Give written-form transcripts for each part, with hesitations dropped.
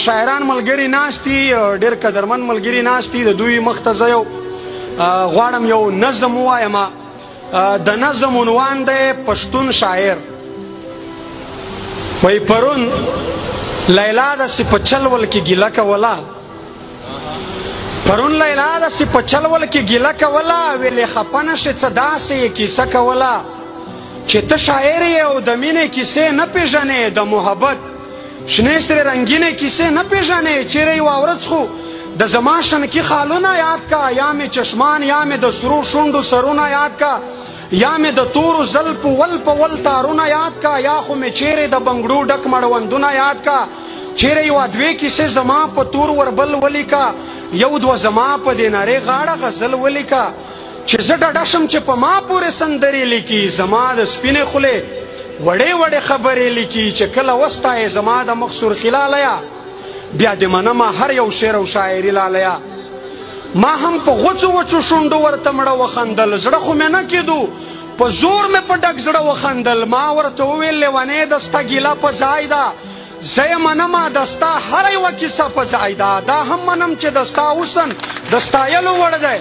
شاعران ملګري ناست دي، ډېر قدرمن ملګري ناست دي. د دوی مخ ته زه غواړم یو نظم ووایم. د نظم عنوان دی پښتون شاعر. وایي پرون لیلا داسې په چلول کې ګیله کوله، پرون لیلا داسې په چلول کې ګیله کوله، ویلې خفه نه شې څه داسې یې کیسه کوله چې ته شاعر یې او د مینې کیسې نه پېژنې، د محبت شنې سرې رنګینې کیسې نه پېژنې. چیرې یوه ورځ خو د زما شنکي خالونه یاد کا، یا مې چشمان یا مې د سرو شونډو سرونه یاد کا، یا مې د تورو زلفو ول په ول تارونه یاد کا، یا خو مې چیرې د بنګړو ډک مړوندونه یاد کا. چیرې یوه دوې کیسې زما په تور وربل ولیکه، یو دوه زما په دې نارې غاړه غزل ولیکه چې زه ډډه شم چې په ما پورې سندرې لیکي، زما د سپینې خولې وړې وړې خبرې لیکي چې کله وستایې زما د مخ سرخي لالیا، بیا دې منمه هر یو شعر او شاعري لالیا. ما هم په غوڅو وچو شونډو ورته مړه وخندل، زړه خو مې نه کېدو په زور مې په ډک زړه وخندل. ما ورته وویل لیونۍ د ستا ګیله په ځای ده، زه یې منمه د ستا هره یوه کیسه په ځای ده. دا هم منم چې د ستا حسن د ستایلو وړ دی،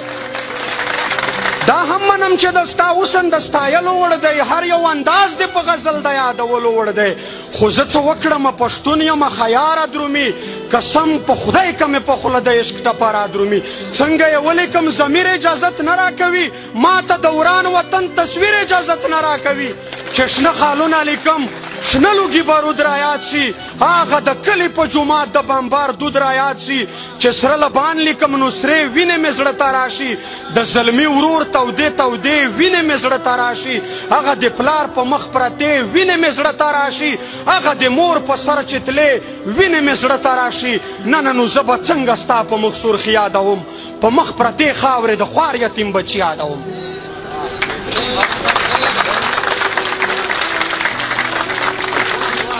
دا هم منم چې د ستا حسن د ستایلو وړ دی، هر یو انداز دې په غزل د یادولو وړ دی. خو زه څه وکړم پښتون یم خیاره درومي، قسم په خدای که مې په خوله د عشق ټپه را درومي. څنګه یې ولیکم ضمیر اجازت نه راکوي، ما ته د وران وطن تصویر اجازت نه راکوي. چې شنه خالونه لیکم شنه لوګي بارود را یاد شي، هغه د کلي په جومات د بمبار دود را یاد شي. چې سره لبان لیکم نو سرې وینې مې زړه ته راشي، د زلمي ورور تودې تودې وینې مې زړه ته راشي. هغه د پلار په مخ پرتې وینې مې زړه ته راشي، هغه د مور په سر چې تلې وینې مې زړه ته راشي. نه نه نو زه به څنګه ستا په مخ سرخي یادوم، په مخ پرتې خاورې د خوار یتیم بچي یادوم.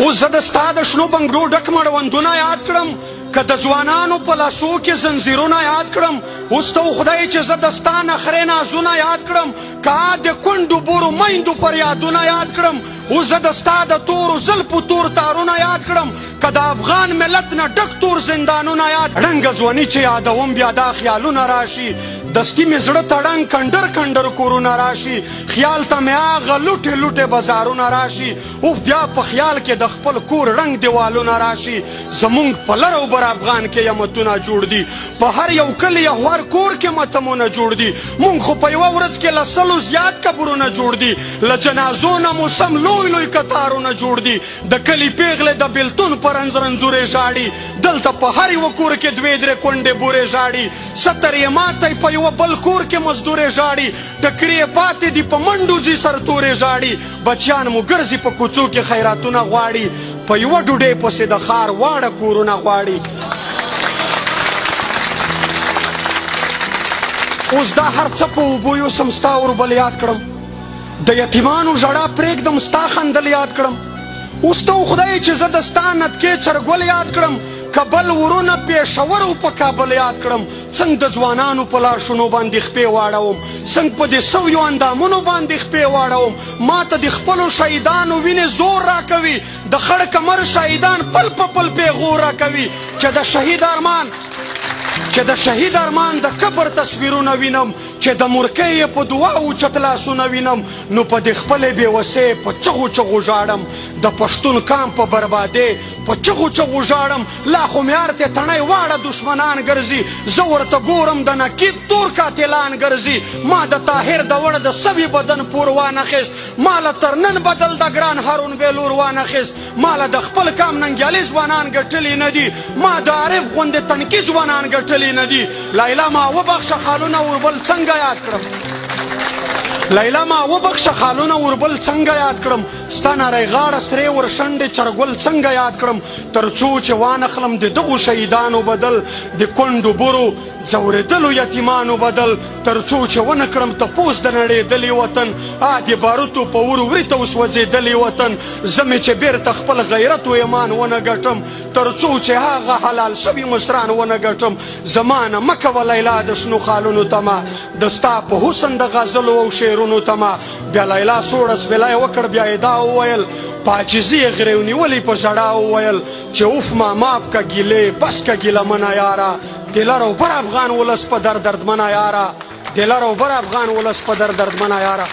اوس زه د ستا د شنو بنګړو ډک مړوندونه یاد کړم، که د ځوانانو په لاسو کې زنځیرونه یاد کړم. اوس ته خدای چې زه د ستا نخرې نازونه یاد کړم، که د کونډو بورو میندو فریادونه یاد کړم. اوس زه د ستا د تورو زلفو تور تارونه یاد کړم، که د افغان ملت نه ډک تور زندانونه یاد. ړنګه ځواني چې یادوم بیا دا خیالونه راشي، دستي مې زړه ته ړنګ کنډر کنډر کورونه راشي، خیال ته مې هغه لوټې لوټې بازارونه راشي. اوف بیا په خیال کې د خپل کور رنګ دیوالونه راشي. زمونږ په لر او بر افغان کې یمتونه جوړ دي، په هر یو کلي یا هر کور کې متمونه جوړ دي. مونږ خو په یوه ورځ کې له سلو زیات قبرونه جوړ دي، له جنازو نه مو سم لوی لوی کتارونه جوړ دي. د کلي پیغلې د بېلتون په رنځ رنځورې ژاړي، دلته په هر یوه کور کې دوې درې کونډې بورې ژاړي. ستر یې ماتی په یوه بل کور کې مزدورې ژاړي، ټکرې یې پاتې دي په منډو ځي سرتورې ژاړي. بچیان مو ګرځي په کوڅو کې خیراتونه غواړي، په یوه ډوډۍ پسې د ښار واړه کورونه غواړي. اوس دا هر څه په اوبو یوسم ستا اوربل یاد کړم، د یتیمانو ژړا پرېږدم ستا خندل یاد کړم. اوس ته خدای چې زه د ستا نتکې چرګول یاد کړم، کابل ورونه پېښور او په کابل یاد کړم. څنګه د ځوانانو په لاشونو باندې خپې واړوم، څنګه په دې سویو اندامونو باندې خپې واړوم. ما ته د خپلو شهیدانو وینې زور راکوي، د خړ کمر شهیدان پل په پل پیغور راکوي. چې د شهید ارمان د قبر تصویرونه وینم، چې د مرکۍ په دعاو چت لاسونه وینم، نو په دې خپلې بېوسۍ په چغو چغو ژاړم. د پښتون قام په بربادۍ په چغو چغو ژاړم. لا خو مې هر ته تڼۍ واړه دښمنان ګرځي، زه ورته ګورم د نقیب تور قاتلان ګرځي. ما د طاهر د وړه د سوي بدن پور وانخیست، ما له تر نن بدل د ګران هارون بېلور وانخیست. ما له د خپل قام ننګیالي ځوانان ګټلي نه دي، ما د عارف غوندې تنکي ځوانان ګټلي نه دي. لیلا ما وبخښه خالونه وربل څنګه یاد کړم، لیلا ما وبخښه خالونه وربل څنګه یاد کړم. ستا نری غاړه سرې ورشنډې چرګل څنګه یاد کړم. تر څو چې وانخلم د دغو شهیدانو بدل، د کونډو بورو ځورېدلو یتیمانو بدل. تر څو چې ونه کړم تپوس د نړېدلي وطن، د باروتو په ور وړي ته وسوځېدلي وطن. زه مې چې بیرته خپل غیرت و ایمان ونه ګټم، تر څو چې هغه حلال شوي مشران ونه ګټم. زما نه مه کوه لیلا د شنو خالونو تمه، د ستا په حسن د غزلو او شعرونو تمه. بیا لیلا سوړ اسویلی وکړ، بیا یې دا وویل په عاجزي یې غرې ونیولې په ژړا وویل چې اوف ما معاف که ګیلې بس که ګیله منه یاره دلر او بر افغان ولس په دردمنه یاره دلر او بر افغان ولس په دردمنه یاره